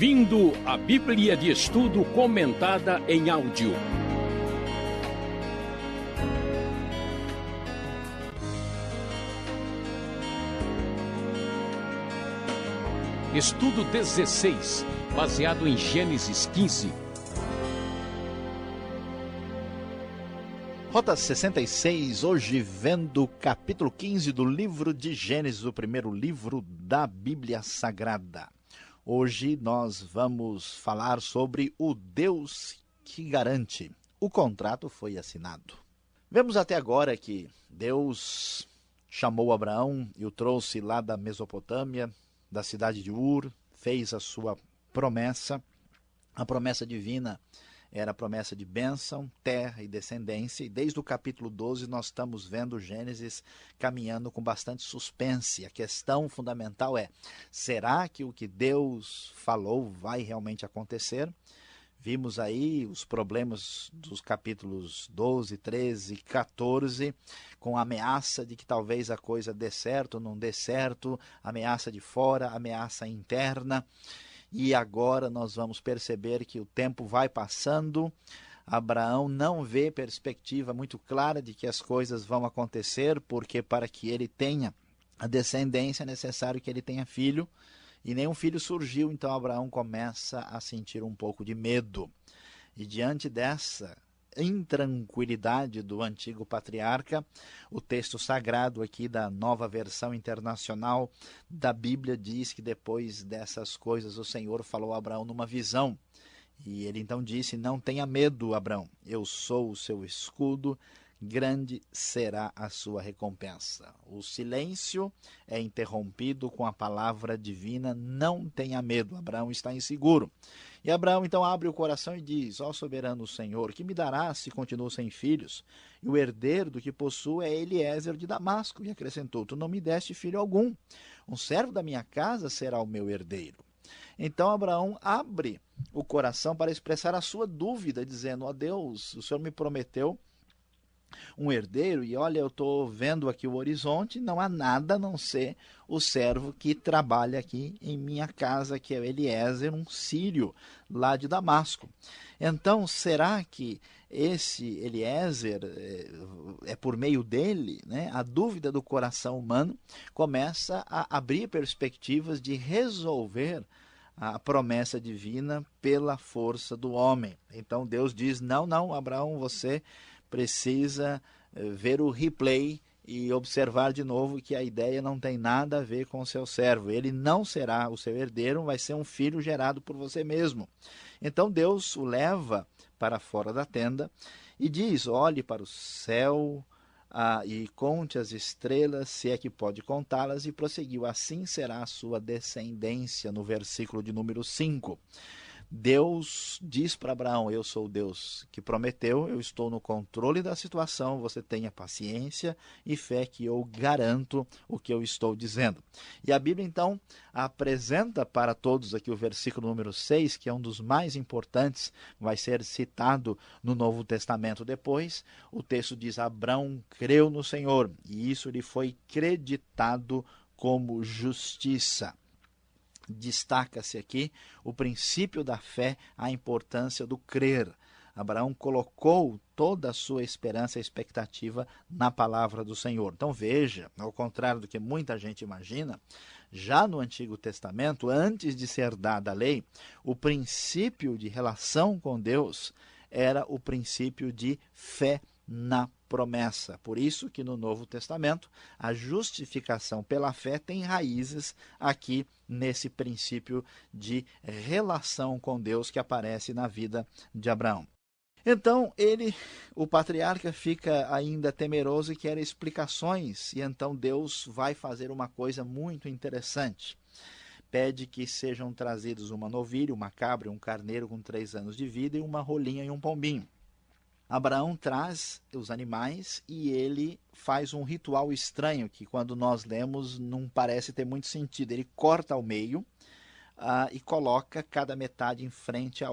ouvindo a Bíblia de Estudo comentada em áudio. Estudo 16, baseado em Gênesis 15. Rota 66, hoje vendo o capítulo 15 do livro de Gênesis, o primeiro livro da Bíblia Sagrada. Hoje nós vamos falar sobre o Deus que garante. O contrato foi assinado. Vemos até agora que Deus chamou Abraão e o trouxe lá da Mesopotâmia, da cidade de Ur, fez a sua promessa. A promessa divina era a promessa de bênção, terra e descendência, e desde o capítulo 12 nós estamos vendo Gênesis caminhando com bastante suspense. A questão fundamental é, será que o que Deus falou vai realmente acontecer? Vimos aí os problemas dos capítulos 12, 13 e 14, com a ameaça de que talvez a coisa dê certo, não dê certo, ameaça de fora, ameaça interna. E agora nós vamos perceber que o tempo vai passando, Abraão não vê perspectiva muito clara de que as coisas vão acontecer, porque para que ele tenha a descendência é necessário que ele tenha filho, e nenhum filho surgiu, então Abraão começa a sentir um pouco de medo. E diante dessa intranquilidade do antigo patriarca, o texto sagrado aqui da Nova Versão Internacional da Bíblia diz que depois dessas coisas o Senhor falou a Abraão numa visão. E ele então disse, não tenha medo, Abraão, eu sou o seu escudo, grande será a sua recompensa. O silêncio é interrompido com a palavra divina, não tenha medo, Abraão está inseguro. E Abraão então abre o coração e diz, ó soberano Senhor, que me darás se continuo sem filhos? E o herdeiro do que possuo é Eliezer de Damasco. E acrescentou, tu não me deste filho algum, um servo da minha casa será o meu herdeiro. Então Abraão abre o coração para expressar a sua dúvida, dizendo, ó Deus, o Senhor me prometeu um herdeiro, e olha, eu estou vendo aqui o horizonte, não há nada a não ser o servo que trabalha aqui em minha casa, que é o Eliezer, um sírio lá de Damasco. Então, será que esse Eliezer é por meio dele, né? A dúvida do coração humano começa a abrir perspectivas de resolver a promessa divina pela força do homem. Então Deus diz, não, Abraão, você precisa ver o replay e observar de novo que a ideia não tem nada a ver com o seu servo. Ele não será o seu herdeiro, vai ser um filho gerado por você mesmo. Então Deus o leva para fora da tenda e diz, olhe para o céu e conte as estrelas, se é que pode contá-las, e prosseguiu, assim será a sua descendência, no versículo de número 5. Deus diz para Abraão, eu sou o Deus que prometeu, eu estou no controle da situação, você tenha paciência e fé que eu garanto o que eu estou dizendo. E a Bíblia então apresenta para todos aqui o versículo número 6, que é um dos mais importantes, vai ser citado no Novo Testamento depois. O texto diz, Abraão creu no Senhor e isso lhe foi creditado como justiça. Destaca-se aqui o princípio da fé, a importância do crer. Abraão colocou toda a sua esperança e expectativa na palavra do Senhor. Então veja, ao contrário do que muita gente imagina, já no Antigo Testamento, antes de ser dada a lei, o princípio de relação com Deus era o princípio de fé na promessa. Por isso que no Novo Testamento a justificação pela fé tem raízes aqui nesse princípio de relação com Deus que aparece na vida de Abraão. Então o patriarca fica ainda temeroso e quer explicações, e então Deus vai fazer uma coisa muito interessante. Pede que sejam trazidos uma novilha, uma cabra e um carneiro com 3 anos de vida e uma rolinha e um pombinho. Abraão traz os animais e ele faz um ritual estranho que quando nós lemos não parece ter muito sentido. Ele corta ao meio e coloca cada metade em frente à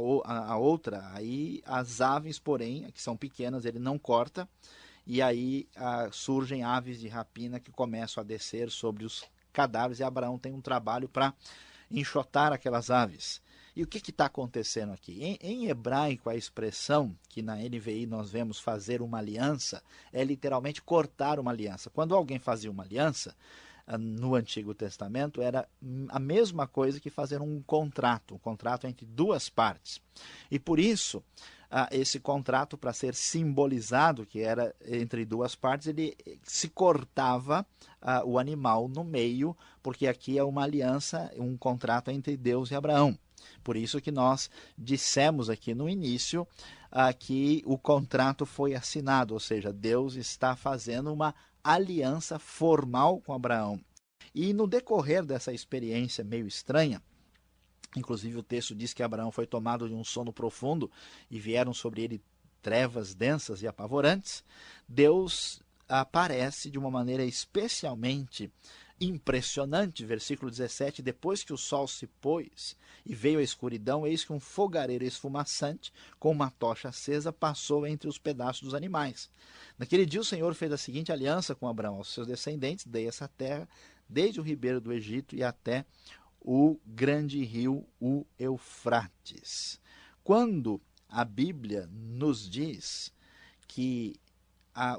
outra. Aí as aves, porém, que são pequenas, ele não corta. E aí surgem aves de rapina que começam a descer sobre os cadáveres. E Abraão tem um trabalho para enxotar aquelas aves. E o que está acontecendo aqui? Em hebraico, a expressão que na NVI nós vemos fazer uma aliança é literalmente cortar uma aliança. Quando alguém fazia uma aliança, no Antigo Testamento, era a mesma coisa que fazer um contrato entre duas partes. E por isso, esse contrato, para ser simbolizado que era entre duas partes, ele se cortava o animal no meio, porque aqui é uma aliança, um contrato entre Deus e Abraão. Por isso que nós dissemos aqui no início que o contrato foi assinado, ou seja, Deus está fazendo uma aliança formal com Abraão. E no decorrer dessa experiência meio estranha, inclusive o texto diz que Abraão foi tomado de um sono profundo e vieram sobre ele trevas densas e apavorantes, Deus aparece de uma maneira especialmente impressionante. Versículo 17, depois que o sol se pôs e veio a escuridão, eis que um fogareiro esfumaçante com uma tocha acesa passou entre os pedaços dos animais. Naquele dia o Senhor fez a seguinte aliança com Abraão: aos seus descendentes dei essa terra, desde o ribeiro do Egito e até o grande rio, o Eufrates. Quando a Bíblia nos diz que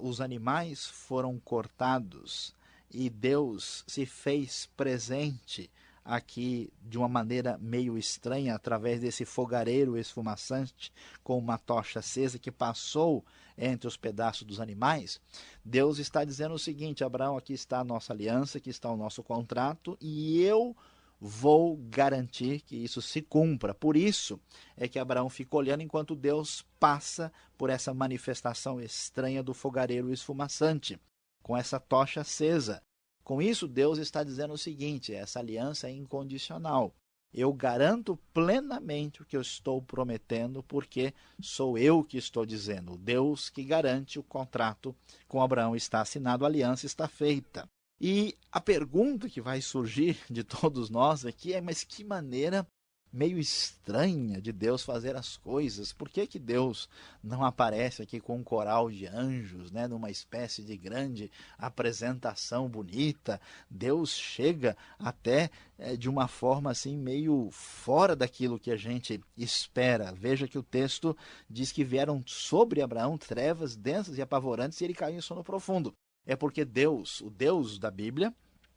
os animais foram cortados e Deus se fez presente aqui de uma maneira meio estranha, através desse fogareiro esfumaçante com uma tocha acesa que passou entre os pedaços dos animais, Deus está dizendo o seguinte: Abraão, aqui está a nossa aliança, aqui está o nosso contrato, e eu vou garantir que isso se cumpra. Por isso é que Abraão fica olhando enquanto Deus passa por essa manifestação estranha do fogareiro esfumaçante, com essa tocha acesa. Com isso, Deus está dizendo o seguinte: essa aliança é incondicional. Eu garanto plenamente o que eu estou prometendo, porque sou eu que estou dizendo. O Deus que garante o contrato com Abraão está assinado, a aliança está feita. E a pergunta que vai surgir de todos nós aqui é: mas que maneira meio estranha de Deus fazer as coisas. Por que Deus não aparece aqui com um coral de anjos, né, numa espécie de grande apresentação bonita? Deus chega até de uma forma assim meio fora daquilo que a gente espera. Veja que o texto diz que vieram sobre Abraão trevas densas e apavorantes e ele caiu em sono profundo. É porque Deus, o Deus da Bíblia,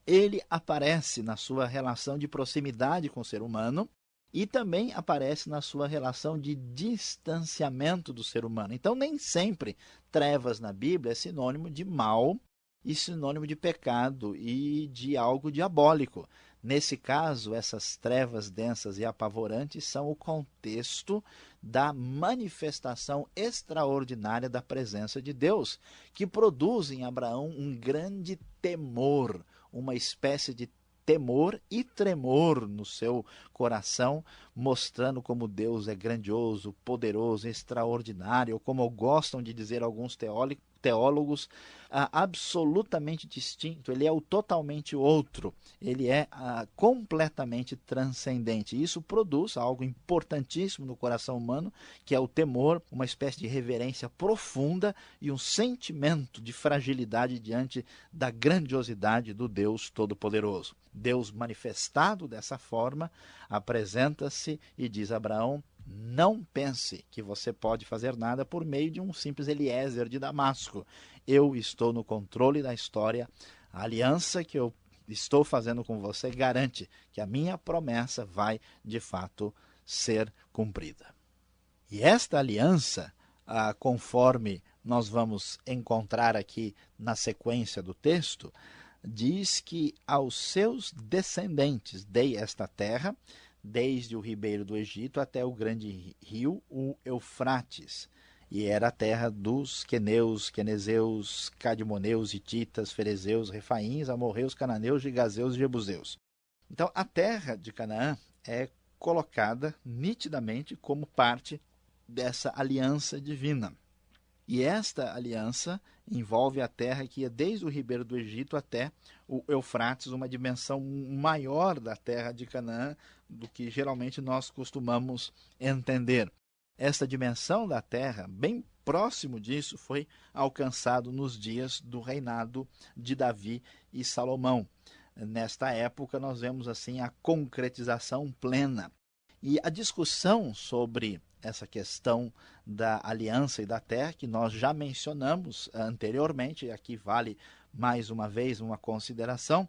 ele aparece na sua relação de proximidade com o ser humano e também aparece na sua relação de distanciamento do ser humano. Então, nem sempre trevas na Bíblia é sinônimo de mal e sinônimo de pecado e de algo diabólico. Nesse caso, essas trevas densas e apavorantes são o contexto da manifestação extraordinária da presença de Deus, que produz em Abraão um grande temor, uma espécie de temor e tremor no seu coração, mostrando como Deus é grandioso, poderoso, extraordinário, ou como gostam de dizer alguns teólogos, absolutamente distinto. Ele é o totalmente outro, ele é completamente transcendente. Isso produz algo importantíssimo no coração humano, que é o temor, uma espécie de reverência profunda e um sentimento de fragilidade diante da grandiosidade do Deus Todo-Poderoso. Deus manifestado dessa forma apresenta-se e diz a Abraão: não pense que você pode fazer nada por meio de um simples Eliezer de Damasco. Eu estou no controle da história. A aliança que eu estou fazendo com você garante que a minha promessa vai, de fato, ser cumprida. E esta aliança, conforme nós vamos encontrar aqui na sequência do texto, diz que aos seus descendentes dei esta terra, desde o ribeiro do Egito até o grande rio, o Eufrates. E era a terra dos queneus, quenezeus, cadmoneus, hititas, ferezeus, refaíns, amorreus, cananeus, gigazeus e jebuseus. Então, a terra de Canaã é colocada nitidamente como parte dessa aliança divina. E esta aliança envolve a terra que ia desde o ribeiro do Egito até o Eufrates, uma dimensão maior da terra de Canaã do que geralmente nós costumamos entender. Esta dimensão da terra, bem próximo disso, foi alcançado nos dias do reinado de Davi e Salomão. Nesta época nós vemos assim a concretização plena. E a discussão sobre essa questão da aliança e da terra, que nós já mencionamos anteriormente, e aqui vale mais uma vez uma consideração,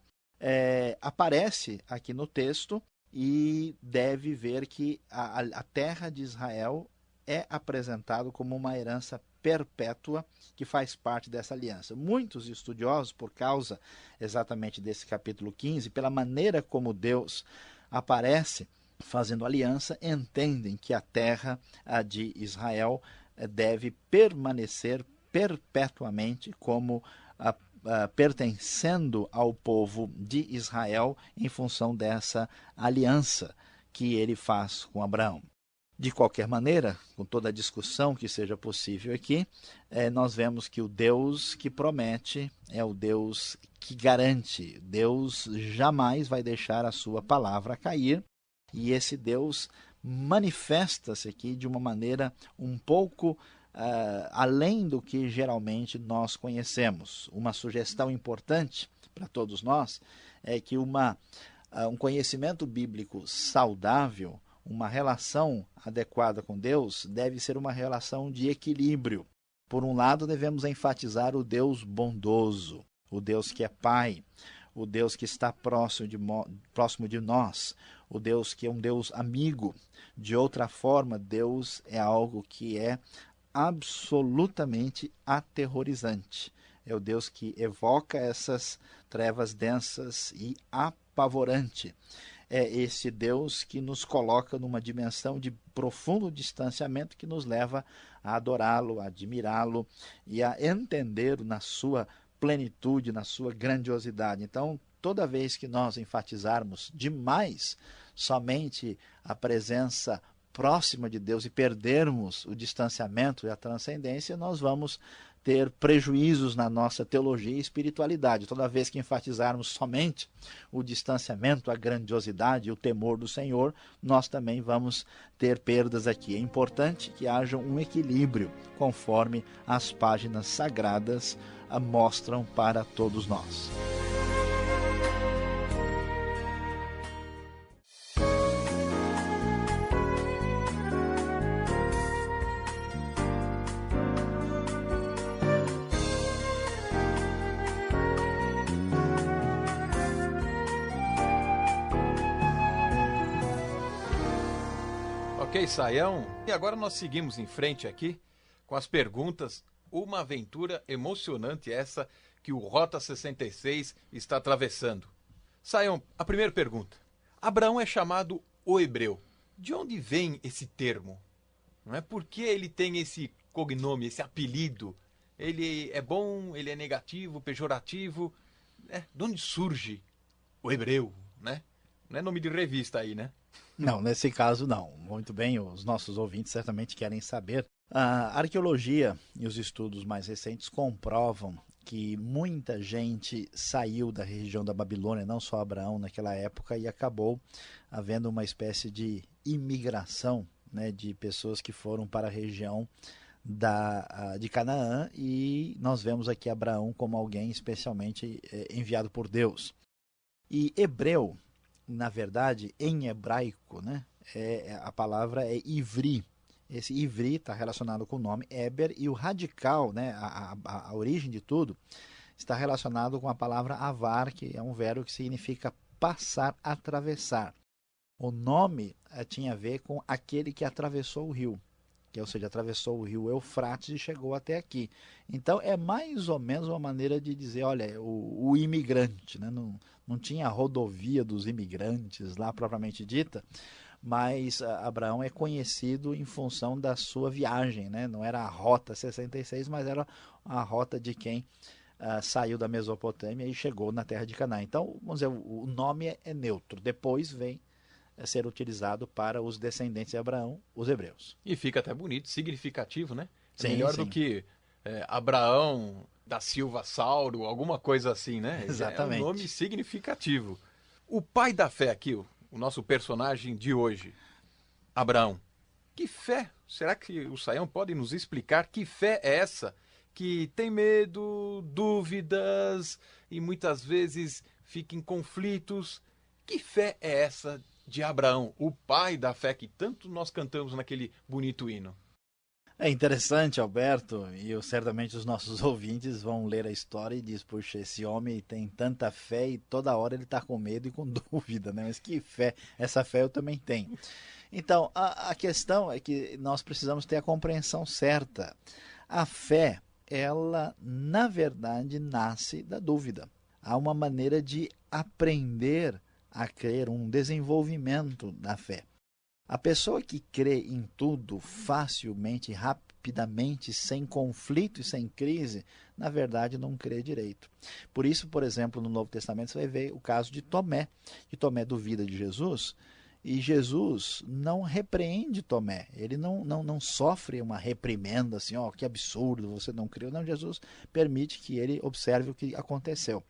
aparece aqui no texto e deve ver que a terra de Israel é apresentado como uma herança perpétua que faz parte dessa aliança. Muitos estudiosos, por causa exatamente desse capítulo 15, pela maneira como Deus aparece fazendo aliança, entendem que a terra de Israel deve permanecer perpetuamente como pertencendo ao povo de Israel em função dessa aliança que ele faz com Abraão. De qualquer maneira, com toda a discussão que seja possível aqui, nós vemos que o Deus que promete é o Deus que garante. Deus jamais vai deixar a sua palavra cair, e esse Deus manifesta-se aqui de uma maneira um pouco além do que geralmente nós conhecemos. Uma sugestão importante para todos nós é que um conhecimento bíblico saudável, uma relação adequada com Deus, deve ser uma relação de equilíbrio. Por um lado, devemos enfatizar o Deus bondoso, o Deus que é Pai, o Deus que está próximo de nós, o Deus que é um Deus amigo. De outra forma, Deus é algo que é absolutamente aterrorizante. É o Deus que evoca essas trevas densas e apavorante. É esse Deus que nos coloca numa dimensão de profundo distanciamento que nos leva a adorá-lo, a admirá-lo e a entender na sua plenitude, na sua grandiosidade. Então, toda vez que nós enfatizarmos demais somente a presença próxima de Deus e perdermos o distanciamento e a transcendência, nós vamos ter prejuízos na nossa teologia e espiritualidade. Toda vez que enfatizarmos somente o distanciamento, a grandiosidade e o temor do Senhor, nós também vamos ter perdas aqui. É importante que haja um equilíbrio, conforme as páginas sagradas mostram para todos nós. Ok, Saião. E agora nós seguimos em frente aqui com as perguntas. Uma aventura emocionante essa que o Rota 66 está atravessando. Saião, a primeira pergunta. Abraão é chamado o hebreu. De onde vem esse termo? Não é? Por que ele tem esse cognome, esse apelido? Ele é bom, ele é negativo, pejorativo? De onde surge o hebreu, né? Não é nome de revista aí, né? Não, nesse caso não. Muito bem, os nossos ouvintes certamente querem saber. A arqueologia e os estudos mais recentes comprovam que muita gente saiu da região da Babilônia, não só Abraão naquela época, e acabou havendo uma espécie de imigração, né, de pessoas que foram para a região de Canaã, e nós vemos aqui Abraão como alguém especialmente enviado por Deus. E hebreu, na verdade, em hebraico, né, a palavra é ivri. Esse ivri está relacionado com o nome Eber, e o radical, né, a origem de tudo, está relacionado com a palavra avar, que é um verbo que significa passar, atravessar. O nome tinha a ver com aquele que atravessou o rio, ou seja, atravessou o rio Eufrates e chegou até aqui. Então é mais ou menos uma maneira de dizer, olha, o imigrante, né? Não tinha a rodovia dos imigrantes lá propriamente dita, mas Abraão é conhecido em função da sua viagem, né? Não era a Rota 66, mas era a rota de quem saiu da Mesopotâmia e chegou na terra de Canaã. Então, vamos dizer, o nome é neutro, depois vem ser utilizado para os descendentes de Abraão, os hebreus. E fica até bonito, significativo, né? Sim, melhor sim. do que Abraão da Silva Sauro, alguma coisa assim, né? Exatamente. É um nome significativo. O pai da fé aqui, o nosso personagem de hoje, Abraão. Que fé? Será que o Saião pode nos explicar que fé é essa? Que tem medo, dúvidas e muitas vezes fica em conflitos. Que fé é essa de Abraão, o pai da fé que tanto nós cantamos naquele bonito hino. É interessante, Alberto, certamente os nossos ouvintes vão ler a história e diz, puxa, esse homem tem tanta fé e toda hora ele está com medo e com dúvida, né? Mas que fé, essa fé eu também tenho. Então, a questão é que nós precisamos ter a compreensão certa. A fé, ela, na verdade, nasce da dúvida. Há uma maneira de aprender a crer, um desenvolvimento da fé. A pessoa que crê em tudo facilmente, rapidamente, sem conflito e sem crise, na verdade não crê direito. Por isso, por exemplo, no Novo Testamento você vai ver o caso de Tomé, que Tomé duvida de Jesus, e Jesus não repreende Tomé, ele não sofre uma reprimenda assim, ó, que absurdo, você não creu. Não, Jesus permite que ele observe o que aconteceu.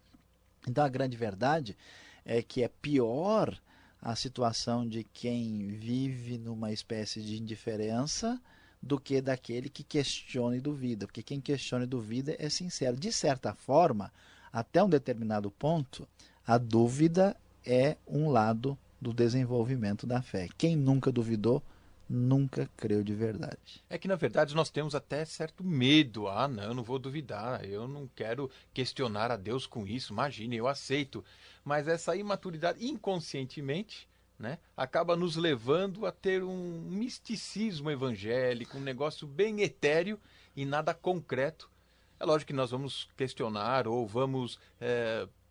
Então a grande verdade é que é pior a situação de quem vive numa espécie de indiferença do que daquele que questiona e duvida, porque quem questiona e duvida é sincero. De certa forma, até um determinado ponto, a dúvida é um lado do desenvolvimento da fé. Quem nunca duvidou, nunca creu de verdade. É que, na verdade, nós temos até certo medo. Ah, não, eu não vou duvidar, eu não quero questionar a Deus com isso, imagine, eu aceito. Mas essa imaturidade, inconscientemente, né, acaba nos levando a ter um misticismo evangélico, um negócio bem etéreo e nada concreto. É lógico que nós vamos questionar ou vamos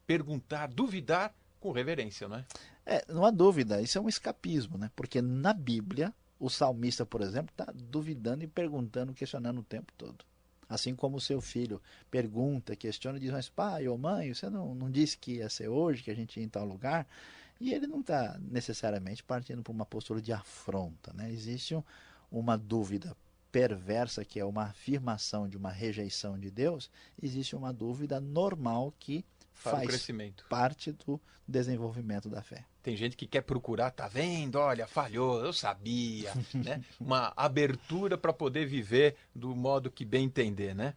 perguntar, duvidar com reverência, não é? Não há dúvida, isso é um escapismo, né? Porque na Bíblia, o salmista, por exemplo, está duvidando e perguntando, questionando o tempo todo. Assim como o seu filho pergunta, questiona e diz, mas pai ou mãe, você não disse que ia ser hoje, que a gente ia em tal lugar? E ele não está necessariamente partindo para uma postura de afronta, né? Existe uma dúvida perversa, que é uma afirmação de uma rejeição de Deus. Existe uma dúvida normal que faz parte do desenvolvimento da fé. Tem gente que quer procurar, tá vendo? Olha, falhou, eu sabia, né? Uma abertura para poder viver do modo que bem entender, né?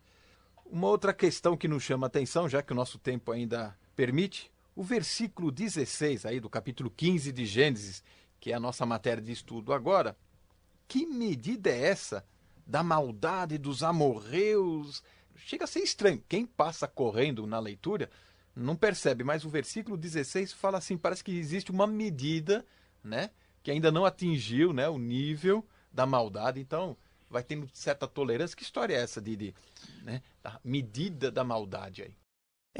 Uma outra questão que nos chama a atenção, já que o nosso tempo ainda permite, o versículo 16 aí do capítulo 15 de Gênesis, que é a nossa matéria de estudo agora. Que medida é essa da maldade dos amorreus? Chega a ser estranho. Quem passa correndo na leitura não percebe, mas o versículo 16 fala assim, parece que existe uma medida, né, que ainda não atingiu, né, o nível da maldade, então vai tendo certa tolerância. Que história é essa né, da medida da maldade aí?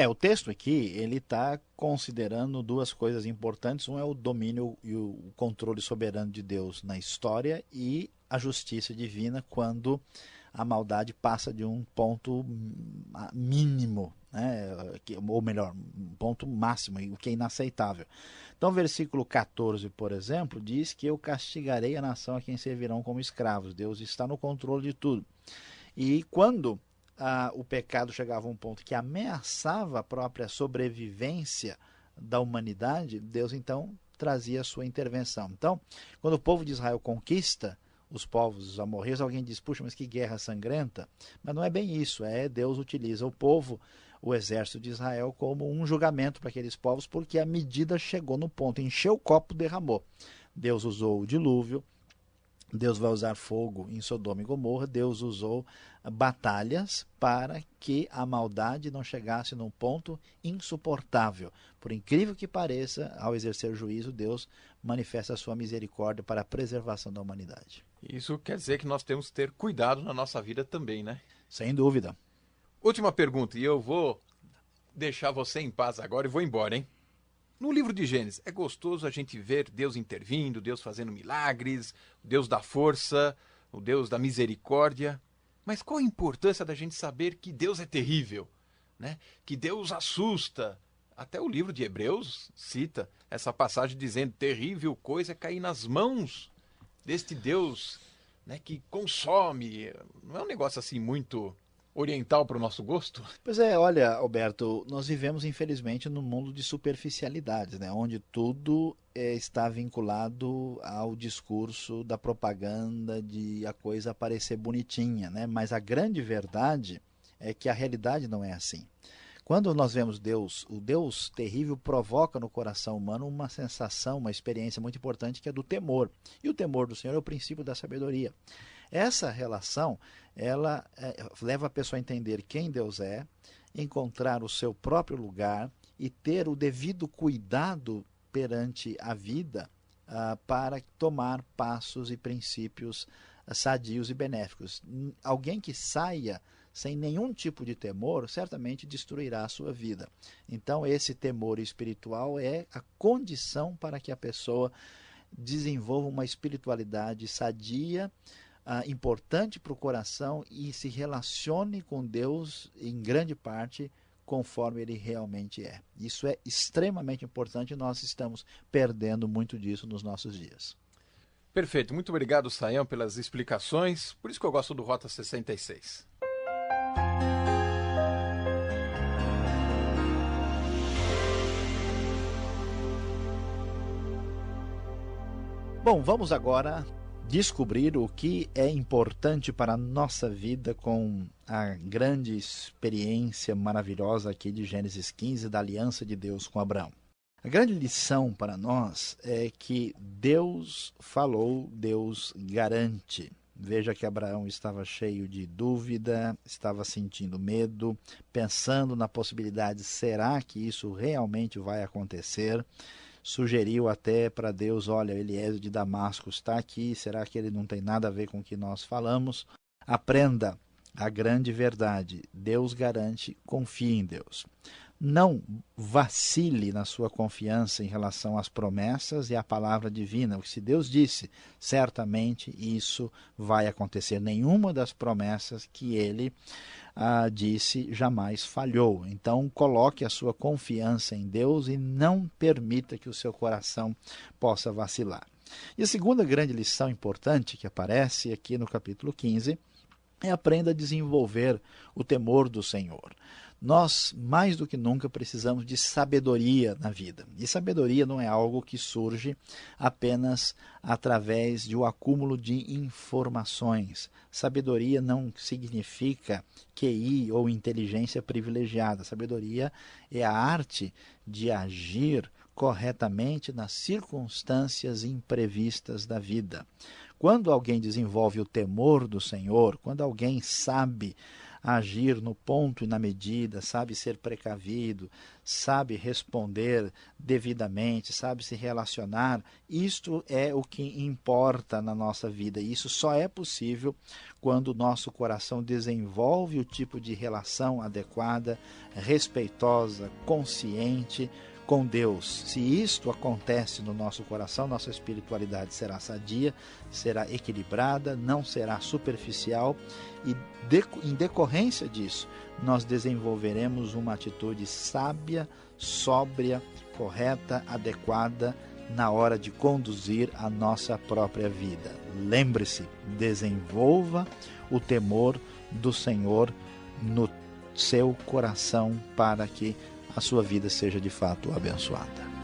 O texto aqui, ele está considerando duas coisas importantes. Um é o domínio e o controle soberano de Deus na história e a justiça divina quando a maldade passa de um ponto mínimo, né? Ou melhor, um ponto máximo, o que é inaceitável. Então, o versículo 14, por exemplo, diz que eu castigarei a nação a quem servirão como escravos. Deus está no controle de tudo. E quando o pecado chegava a um ponto que ameaçava a própria sobrevivência da humanidade, Deus então trazia a sua intervenção. Então, quando o povo de Israel conquista os povos, os amorreus, alguém diz, puxa, mas que guerra sangrenta. Mas não é bem isso, Deus utiliza o povo, o exército de Israel, como um julgamento para aqueles povos, porque a medida chegou no ponto, encheu o copo, derramou. Deus usou o dilúvio, Deus vai usar fogo em Sodoma e Gomorra, Deus usou batalhas para que a maldade não chegasse num ponto insuportável. Por incrível que pareça, ao exercer juízo, Deus manifesta a sua misericórdia para a preservação da humanidade. Isso quer dizer que nós temos que ter cuidado na nossa vida também, né? Sem dúvida. Última pergunta, e eu vou deixar você em paz agora e vou embora, hein? No livro de Gênesis, é gostoso a gente ver Deus intervindo, Deus fazendo milagres, o Deus da força, o Deus da misericórdia. Mas qual a importância da gente saber que Deus é terrível, né? Que Deus assusta? Até o livro de Hebreus cita essa passagem dizendo, terrível coisa é cair nas mãos deste Deus, né, que consome. Não é um negócio assim muito oriental para o nosso gosto? Pois é, olha, Alberto, nós vivemos infelizmente num mundo de superficialidades, né? Onde tudo está vinculado ao discurso da propaganda, de a coisa parecer bonitinha, né? Mas a grande verdade é que a realidade não é assim. Quando nós vemos Deus, o Deus terrível provoca no coração humano uma sensação, uma experiência muito importante, que é do temor. E o temor do Senhor é o princípio da sabedoria. Essa relação, ela leva a pessoa a entender quem Deus é, encontrar o seu próprio lugar e ter o devido cuidado perante a vida para tomar passos e princípios sadios e benéficos. Alguém que saia sem nenhum tipo de temor, certamente destruirá a sua vida. Então, esse temor espiritual é a condição para que a pessoa desenvolva uma espiritualidade sadia, importante para o coração e se relacione com Deus em grande parte conforme ele realmente é. Isso é extremamente importante e nós estamos perdendo muito disso nos nossos dias. Perfeito. Muito obrigado, Sayão, pelas explicações. Por isso que eu gosto do Rota 66. Bom, vamos agora descobrir o que é importante para a nossa vida com a grande experiência maravilhosa aqui de Gênesis 15, da aliança de Deus com Abraão. A grande lição para nós é que Deus falou, Deus garante. Veja que Abraão estava cheio de dúvida, estava sentindo medo, pensando na possibilidade, será que isso realmente vai acontecer? Sugeriu até para Deus, olha, Eliézer de Damasco está aqui, será que ele não tem nada a ver com o que nós falamos? Aprenda a grande verdade, Deus garante, confie em Deus. Não vacile na sua confiança em relação às promessas e à palavra divina. Se Deus disse, certamente isso vai acontecer. Nenhuma das promessas que ele disse jamais falhou. Então, coloque a sua confiança em Deus e não permita que o seu coração possa vacilar. E a segunda grande lição importante que aparece aqui no capítulo 15 é aprenda a desenvolver o temor do Senhor. Nós, mais do que nunca, precisamos de sabedoria na vida. E sabedoria não é algo que surge apenas através de um acúmulo de informações. Sabedoria não significa QI ou inteligência privilegiada. Sabedoria é a arte de agir corretamente nas circunstâncias imprevistas da vida. Quando alguém desenvolve o temor do Senhor, quando alguém sabe agir no ponto e na medida, sabe ser precavido, sabe responder devidamente, sabe se relacionar, isto é o que importa na nossa vida. E isso só é possível quando o nosso coração desenvolve o tipo de relação adequada, respeitosa, consciente com Deus. Se isto acontece no nosso coração, nossa espiritualidade será sadia, será equilibrada, não será superficial e em decorrência disso, nós desenvolveremos uma atitude sábia, sóbria, correta, adequada na hora de conduzir a nossa própria vida. Lembre-se, desenvolva o temor do Senhor no seu coração para que a sua vida seja de fato abençoada.